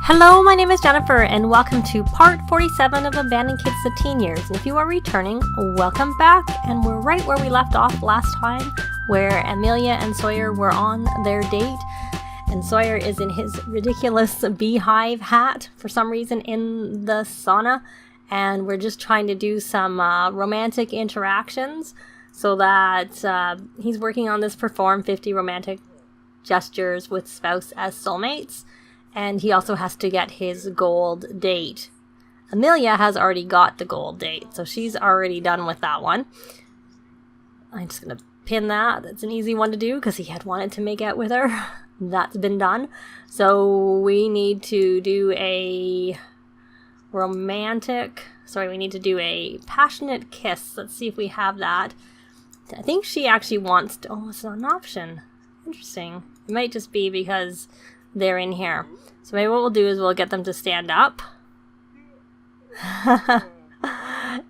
Hello, my name is Jennifer, and welcome to part 47 of Abandoned Kids to Teen Years. And if you are returning, welcome back. And we're right where we left off last time, where Amelia and Sawyer were on their date. And Sawyer is in his ridiculous beehive hat for some reason in the sauna. And we're just trying to do some romantic interactions so that he's working on this perform 50 romantic gestures with spouse as soulmates. And he also has to get his gold date. Amelia has already got the gold date, so she's already done with that one. I'm just going to pin that. That's an easy one to do because he had wanted to make out with her. That's been done. So we need to do a we need to do a passionate kiss. Let's see if we have that. I think she actually wants to, it's not an option. Interesting. It might just be because they're in here. So maybe what we'll do is we'll get them to stand up. And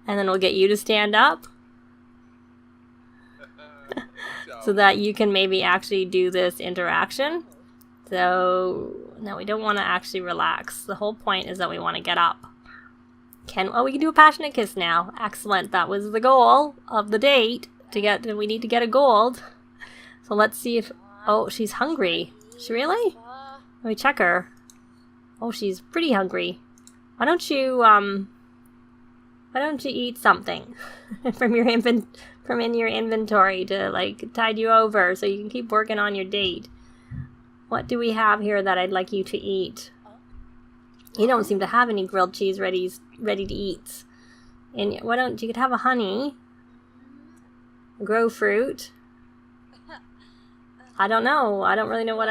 then we'll get you to stand up. So that you can maybe actually do this interaction. So, no, we don't want to actually relax. The whole point is that we want to get up. We can do a passionate kiss now. Excellent. That was the goal of the date. We need to get a gold. So let's see if, she's hungry. Is she really? Let me check her. Oh, she's pretty hungry. Why don't you eat something from your in your inventory to tide you over so you can keep working on your date? What do we have here that I'd like you to eat? You don't seem to have any grilled cheese ready to eat. And you could have a honey, grow fruit. I don't know. I don't really know what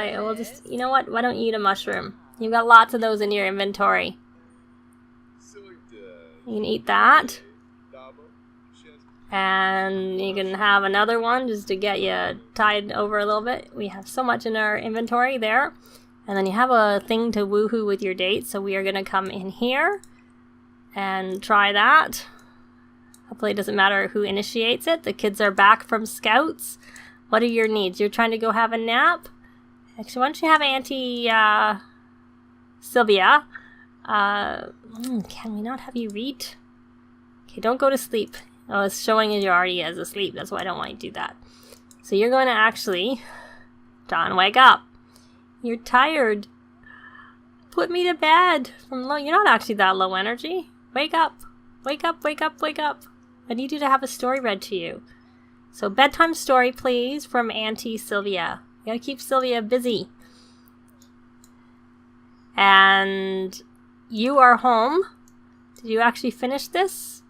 you know what? Why don't you eat a mushroom? You've got lots of those in your inventory. You can eat that. And you can have another one just to get you tied over a little bit. We have so much in our inventory there. And then you have a thing to woohoo with your date. So we are going to come in here and try that. Hopefully it doesn't matter who initiates it. The kids are back from scouts. What are your needs? You're trying to go have a nap? Actually, why don't you have Auntie Sylvia? Can we not have you read? Okay, don't go to sleep. Oh, it's showing you already as asleep. That's why I don't want you to do that. So you're going to actually... John, wake up. You're tired. Put me to bed. You're not actually that low energy. Wake up. Wake up, wake up, wake up. I need you to have a story read to you. So bedtime story, please, from Auntie Sylvia. You gotta keep Sylvia busy. And you are home. Did you actually finish this?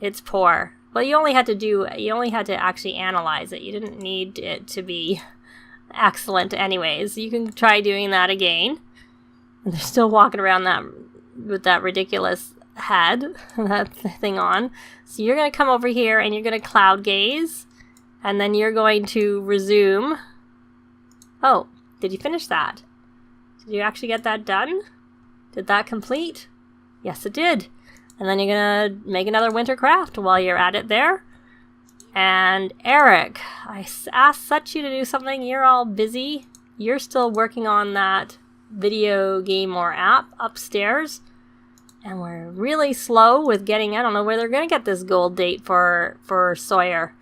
It's poor. Well, you only had to actually analyze it. You didn't need it to be excellent anyways. You can try doing that again. And they're still walking around with that ridiculous head, that thing on. So you're going to come over here and you're going to cloud gaze. And then you're going to resume. Oh, did you finish that? Did you actually get that done? Did that complete? Yes, it did. And then you're going to make another winter craft while you're at it there. And Eric, I asked you to do something. You're all busy. You're still working on that video game or app upstairs. And we're really slow with getting, I don't know where they're going to get this gold date for Sawyer.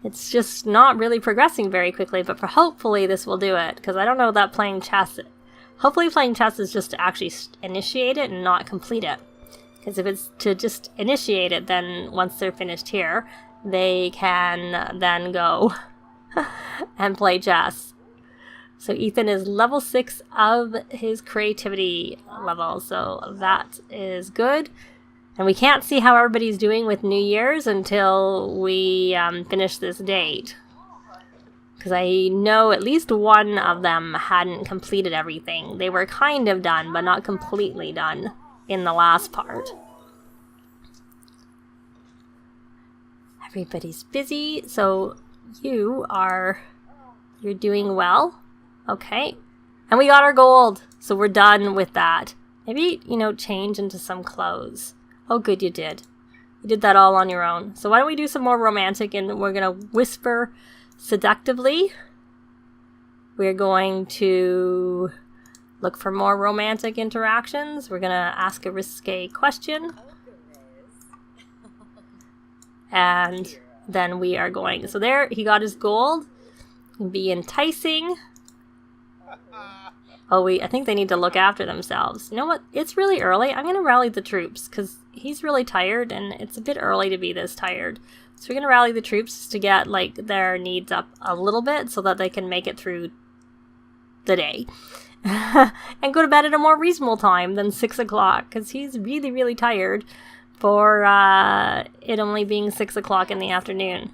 It's just not really progressing very quickly, but hopefully this will do it. Because I don't know that playing chess, hopefully playing chess is just to actually initiate it and not complete it. Because if it's to just initiate it, then once they're finished here, they can then go and play chess. So Ethan is level 6 of his creativity level, so that is good. And we can't see how everybody's doing with New Year's until we finish this date. Because I know at least one of them hadn't completed everything. They were kind of done, but not completely done in the last part. Everybody's busy, so you're doing well. Okay. And we got our gold. So we're done with that. Maybe, change into some clothes. Oh, good, you did. You did that all on your own. So why don't we do some more romantic, and we're going to whisper seductively. We're going to look for more romantic interactions. We're going to ask a risque question. And then we are going. So there, he got his gold. Be enticing. Oh, I think they need to look after themselves. You know what? It's really early. I'm going to rally the troops because he's really tired and it's a bit early to be this tired. So we're going to rally the troops to get like their needs up a little bit so that they can make it through the day. And go to bed at a more reasonable time than 6 o'clock because he's really, really tired for it only being 6 o'clock in the afternoon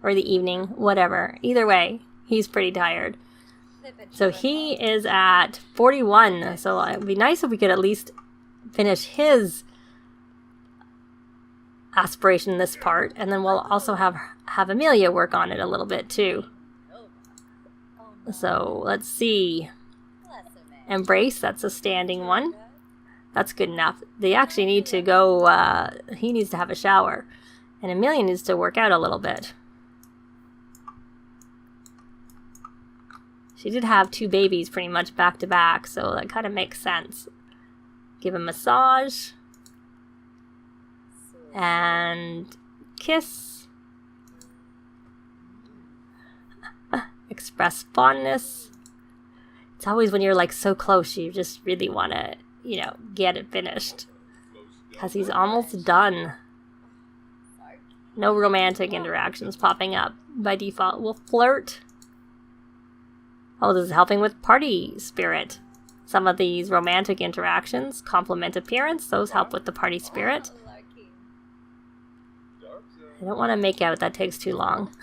or the evening, whatever. Either way, he's pretty tired. So he is at 41. So it would be nice if we could at least finish his aspiration this part. And then we'll also have Amelia work on it a little bit too. So let's see. Embrace, that's a standing one. That's good enough. They actually need to go, he needs to have a shower. And Amelia needs to work out a little bit. She did have 2 babies pretty much back to back, so that kind of makes sense. Give a massage. And kiss. Express fondness. It's always when you're like so close, you just really want to, you know, get it finished. Because he's almost done. No romantic interactions popping up by default. We'll flirt. Oh, this is helping with party spirit. Some of these romantic interactions complement appearance. Those help with the party spirit. I don't want to make out. That takes too long.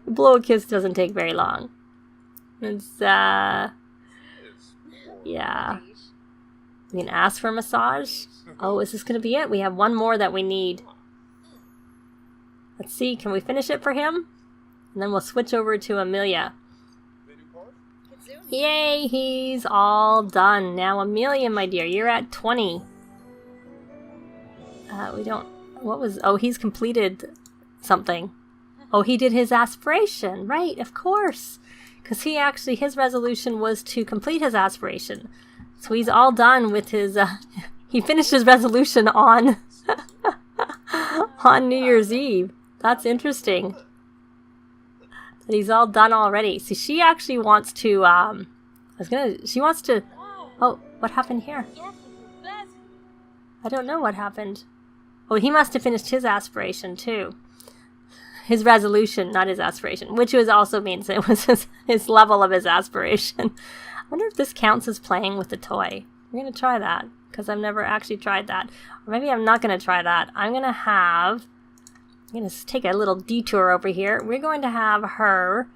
Blow a kiss doesn't take very long. It's, yeah. We can ask for a massage. Oh, is this going to be it? We have one more that we need. Let's see. Can we finish it for him? And then we'll switch over to Amelia. Yay, he's all done. Now, Amelia, my dear, you're at 20. We don't... What was... Oh, he's completed something. Oh, he did his aspiration. Right, of course. Because he actually... His resolution was to complete his aspiration. So he's all done with his... he finished his resolution on... on New Year's Eve. That's interesting. That he's all done already. See, she actually wants to, she wants to, oh, what happened here? I don't know what happened. Oh, he must have finished his aspiration, too. His resolution, not his aspiration, which also means it was his level of his aspiration. I wonder if this counts as playing with the toy. I'm going to try that, because I've never actually tried that. Or maybe I'm not going to try that. I'm going to take a little detour over here. We're going to have her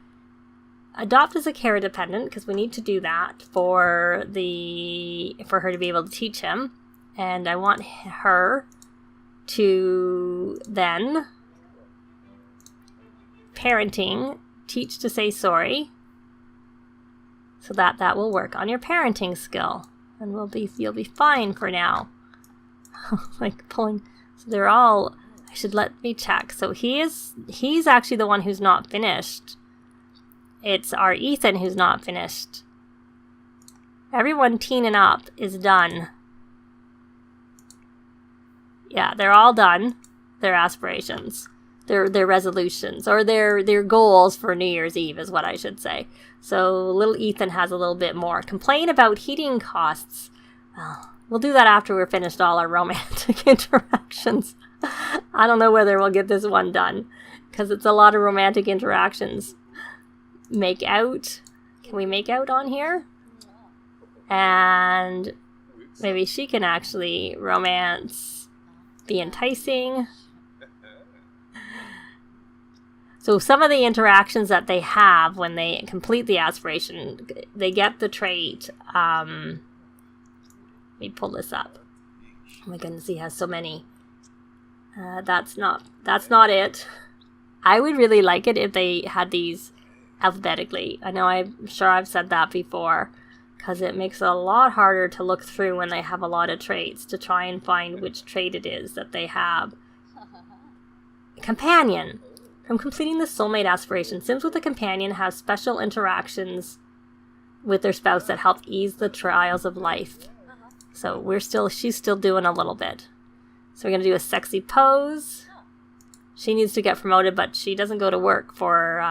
adopt as a care dependent because we need to do that for her to be able to teach him. And I want her to then parenting, teach to say sorry, so that will work on your parenting skill, and you'll be fine for now. Like pulling, so they're all. Let me check. So he's actually the one who's not finished. It's our Ethan who's not finished. Everyone teen and up is done. Yeah, they're all done. Their aspirations. Their resolutions. Or their goals for New Year's Eve is what I should say. So little Ethan has a little bit more. Complain about heating costs. Well, we'll do that after we're finished all our romantic interactions. I don't know whether we'll get this one done, because it's a lot of romantic interactions. Make out. Can we make out on here? And maybe she can actually romance, be enticing. So some of the interactions that they have when they complete the aspiration, they get the trait. Let me pull this up. Oh my goodness, he has so many. That's not it. I would really like it if they had these alphabetically. I know I'm sure I've said that before, because it makes it a lot harder to look through when they have a lot of traits to try and find which trait it is that they have. Companion. From completing the soulmate aspiration, Sims with a companion have special interactions with their spouse that help ease the trials of life. So she's still doing a little bit. So we're going to do a sexy pose. She needs to get promoted, but she doesn't go to work for,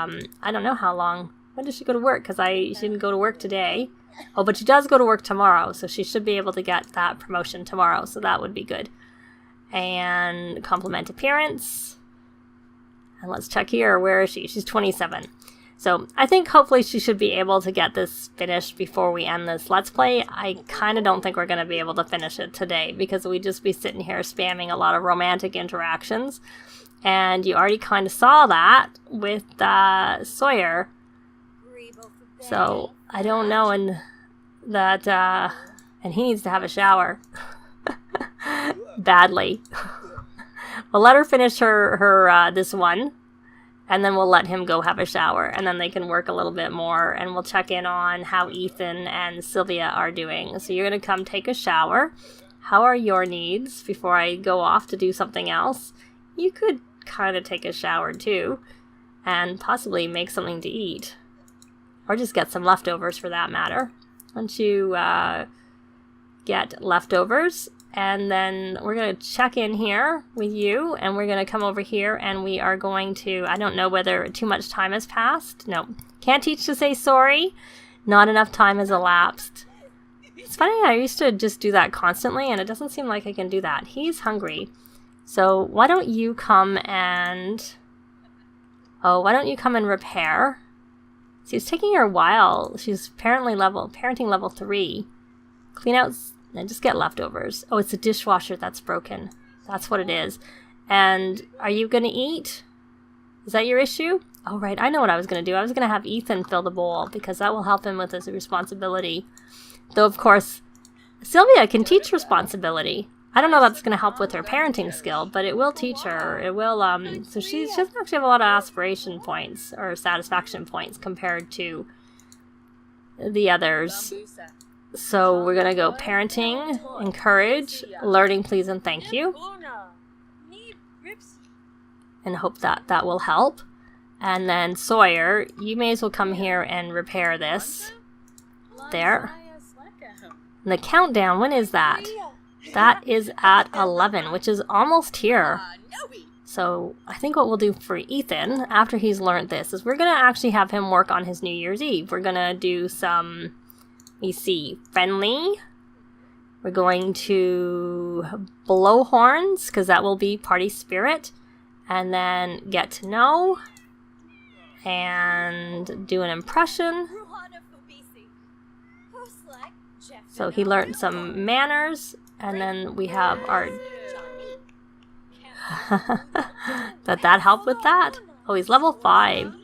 I don't know how long. When does she go to work? Because she didn't go to work today. Oh, but she does go to work tomorrow, so she should be able to get that promotion tomorrow, so that would be good. And compliment appearance. And let's check here. Where is she? She's 27. So I think hopefully she should be able to get this finished before we end this Let's Play. I kind of don't think we're going to be able to finish it today because we'd just be sitting here spamming a lot of romantic interactions. And you already kind of saw that with Sawyer. So I don't know, and he needs to have a shower badly. We'll let her finish her this one, and then we'll let him go have a shower, and then they can work a little bit more, and we'll check in on how Ethan and Sylvia are doing. So you're gonna come take a shower. How are your needs before I go off to do something else? You could kind of take a shower too, and possibly make something to eat. Or just get some leftovers for that matter. Once you get leftovers, and then we're going to check in here with you, and we're going to come over here, and we are going to, I don't know whether too much time has passed. No. Can't teach to say sorry. Not enough time has elapsed. It's funny, I used to just do that constantly, and it doesn't seem like I can do that. He's hungry. So why don't you come and repair? See, it's taking her a while. She's parenting level 3. Clean out and just get leftovers. Oh, it's the dishwasher that's broken. That's what it is. And are you going to eat? Is that your issue? Oh, right. I know what I was going to do. I was going to have Ethan fill the bowl because that will help him with his responsibility. Though, of course, Sylvia can teach responsibility. I don't know if that's going to help with her parenting skill, but it will teach her. It will, so she doesn't actually have a lot of aspiration points or satisfaction points compared to the others. So we're going to go parenting, encourage, learning, please, and thank you. And hope that will help. And then Sawyer, you may as well come here and repair this. There. And the countdown, when is that? That is at 11, which is almost here. So I think what we'll do for Ethan, after he's learned this, is we're going to actually have him work on his New Year's Eve. We're going to do some, let me see, friendly. We're going to blow horns, because that will be party spirit. And then get to know. And do an impression. So he learned some manners. And then we have our... that helped with that? Oh, he's level 5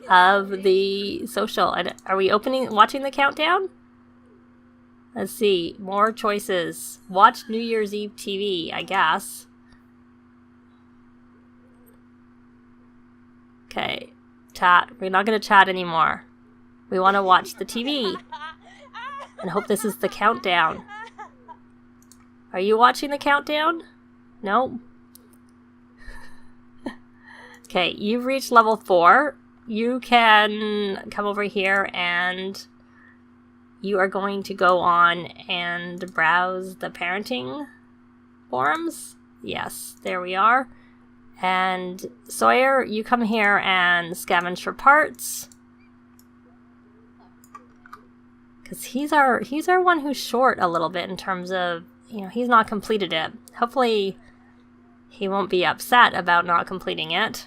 of the social. Are we watching the countdown? Let's see. More choices. Watch New Year's Eve TV, I guess. Okay. Chat. We're not going to chat anymore. We want to watch the TV. And hope this is the countdown. Are you watching the countdown? No? Okay, you've reached level 4. You can come over here and you are going to go on and browse the parenting forums. Yes, there we are. And Sawyer, you come here and scavenge for parts. Because he's our one who's short a little bit in terms of, you know, he's not completed it. Hopefully he won't be upset about not completing it.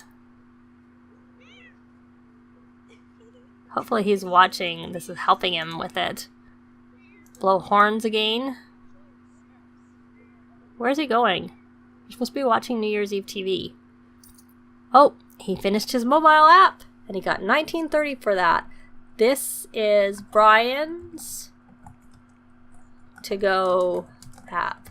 Hopefully he's watching. This is helping him with it. Blow horns again. Where's he going? You're supposed to be watching New Year's Eve TV. Oh, he finished his mobile app. And he got 1930 for that. This is Brian's to-go app.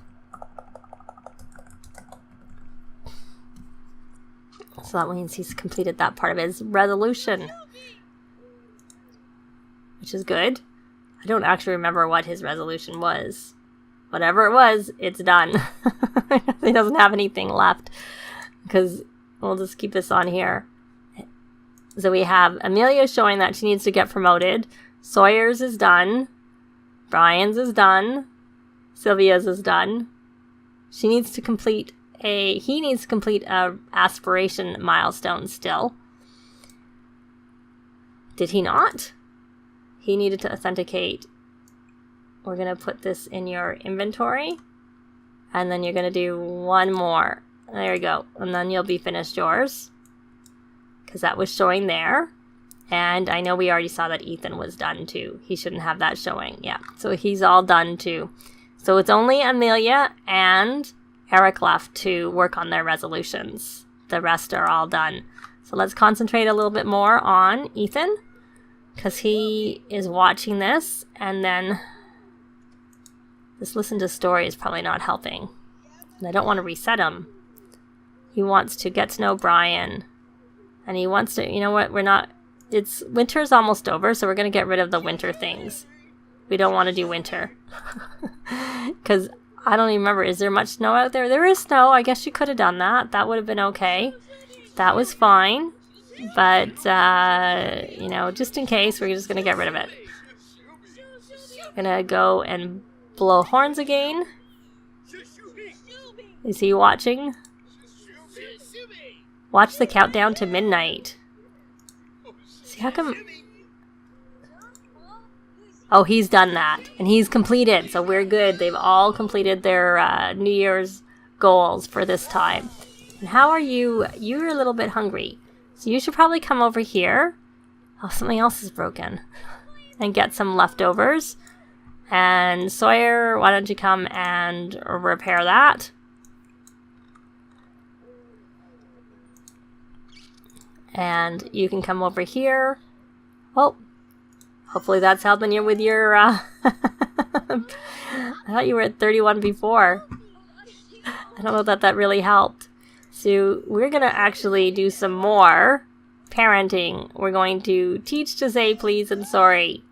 So that means he's completed that part of his resolution. Which is good. I don't actually remember what his resolution was. Whatever it was, it's done. He doesn't have anything left. Because we'll just keep this on here. So we have Amelia showing that she needs to get promoted. Sawyer's is done. Brian's is done. Sylvia's is done. He needs to complete a aspiration milestone still. Did he not? He needed to authenticate. We're going to put this in your inventory. And then you're going to do one more. There you go. And then you'll be finished yours. Because that was showing there. And I know we already saw that Ethan was done too. He shouldn't have that showing. Yeah. So he's all done too. So it's only Amelia and Eric left to work on their resolutions. The rest are all done. So let's concentrate a little bit more on Ethan. Because he is watching this. And then this listen to story is probably not helping. And I don't want to reset him. He wants to get to know Brian. And he wants to, you know what, winter's almost over, so we're going to get rid of the winter things. We don't want to do winter. Because I don't even remember, is there much snow out there? There is snow. I guess you could have done that. That would have been okay. That was fine. But, just in case, we're just going to get rid of it. Going to go and blow horns again. Is he watching? Watch the countdown to midnight. See, how come... Oh, he's done that. And he's completed, so we're good. They've all completed their New Year's goals for this time. And how are you? You're a little bit hungry. So you should probably come over here. Oh, something else is broken. And get some leftovers. And Sawyer, why don't you come and repair that? And you can come over here. Oh, hopefully that's helping you with your, I thought you were at 31 before. I don't know that really helped. So we're going to actually do some more parenting. We're going to teach to say please and sorry.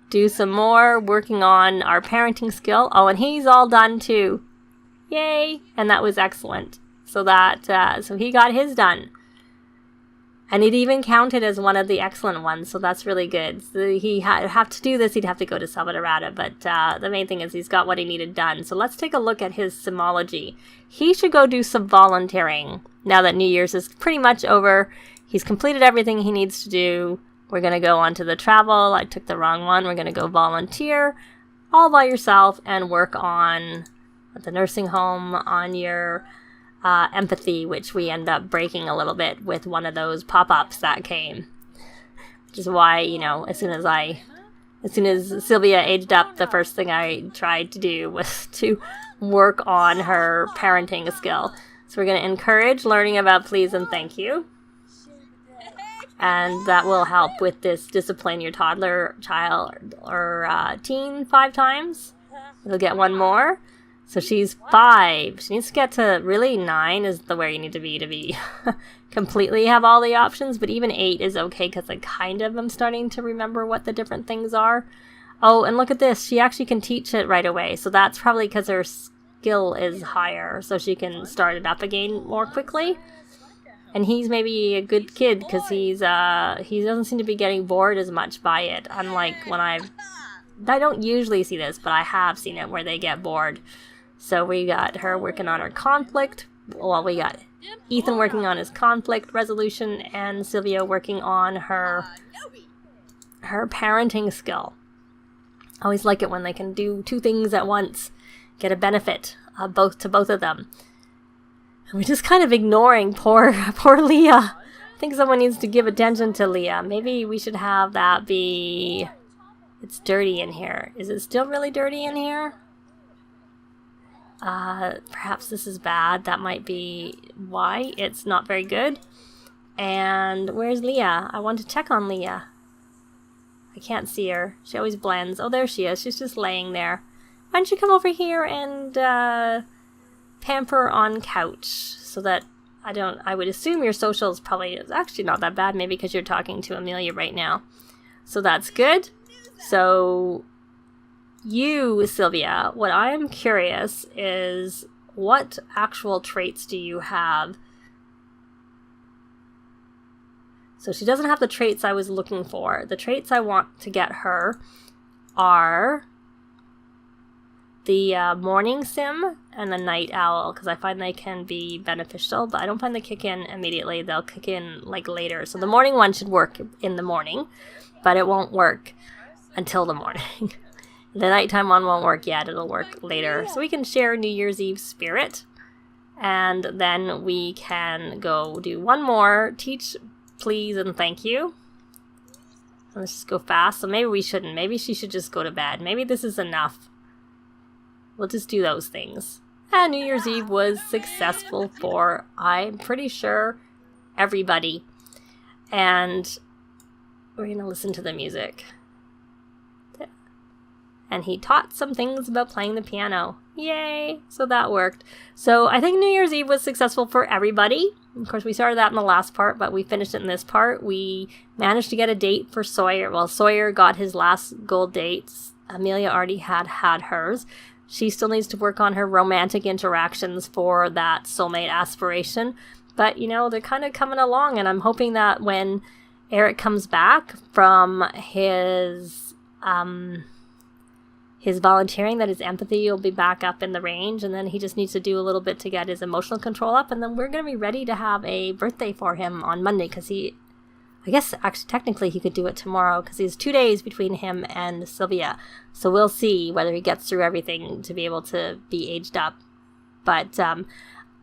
Do some more working on our parenting skill. Oh, and he's all done too. Yay! And that was excellent. So so he got his done. And it even counted as one of the excellent ones, so that's really good. So he have to do this, he'd have to go to Salvadorada, but the main thing is he's got what he needed done. So let's take a look at his simology. He should go do some volunteering now that New Year's is pretty much over. He's completed everything he needs to do. We're going to go on to the travel. I took the wrong one. We're going to go volunteer all by yourself and work on at the nursing home on your... empathy, which we end up breaking a little bit with one of those pop-ups that came. Which is why, as soon as Sylvia aged up, the first thing I tried to do was to work on her parenting skill. So we're going to encourage learning about please and thank you. And that will help with this discipline your toddler, child, or teen 5 times. You'll get one more. So she's 5. She needs to get to really 9 is the where you need to be completely have all the options. But even 8 is okay because I kind of am starting to remember what the different things are. Oh, and look at this. She actually can teach it right away. So that's probably because her skill is higher. So she can start it up again more quickly. And he's maybe a good kid because he doesn't seem to be getting bored as much by it. Unlike when I don't usually see this, but I have seen it where they get bored. So we got her working on her conflict. Well, we got Ethan working on his conflict resolution and Sylvia working on her parenting skill. I always like it when they can do 2 things at once, get a benefit to both of them. And we're just kind of ignoring poor Leah. I think someone needs to give attention to Leah. Maybe we should have that be... It's dirty in here. Is it still really dirty in here? Perhaps this is bad. That might be why it's not very good. And where's Leah? I want to check on Leah. I can't see her. She always blends. Oh, there she is. She's just laying there. Why don't you come over here and pamper on couch so that I would assume your social is probably actually not that bad, maybe because you're talking to Amelia right now. So that's good. So you, Sylvia, what I'm curious is what actual traits do you have? So she doesn't have the traits I was looking for. The traits I want to get her are the morning sim and the night owl, because I find they can be beneficial, but I don't find they kick in immediately. They'll kick in like later. So the morning one should work in the morning, but it won't work until the morning. The nighttime one won't work yet. It'll work later. So we can share New Year's Eve spirit, and then we can go do one more. Teach, please, and thank you. Let's just go fast. So maybe we shouldn't. Maybe she should just go to bed. Maybe this is enough. We'll just do those things. And New Year's Eve was successful for, I'm pretty sure, everybody. And we're going to listen to the music. And he taught some things about playing the piano. Yay! So that worked. So I think New Year's Eve was successful for everybody. Of course, we started that in the last part, but we finished it in this part. We managed to get a date for Sawyer. Well, Sawyer got his last gold date. Amelia already had hers. She still needs to work on her romantic interactions for that soulmate aspiration. But, you know, they're kind of coming along, and I'm hoping that when Eric comes back from his volunteering, that his empathy will be back up in the range, and then he just needs to do a little bit to get his emotional control up, and then we're going to be ready to have a birthday for him on Monday, because I guess actually technically he could do it tomorrow, because he has 2 days between him and Sylvia. So we'll see whether he gets through everything to be able to be aged up. But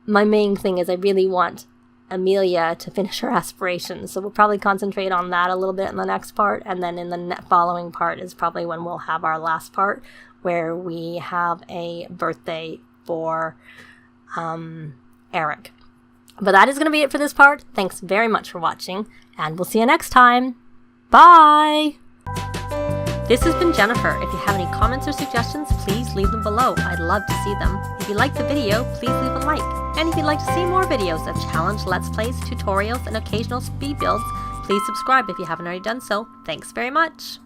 my main thing is I really want Amelia to finish her aspirations. So we'll probably concentrate on that a little bit in the next part. And then in the following part is probably when we'll have our last part, where we have a birthday for Eric. But that is going to be it for this part. Thanks very much for watching, and we'll see you next time. Bye! This has been Jennifer. If you have any comments or suggestions, please leave them below. I'd love to see them. If you liked the video, please leave a like. And if you'd like to see more videos of challenge, let's plays, tutorials, and occasional speed builds, please subscribe if you haven't already done so. Thanks very much!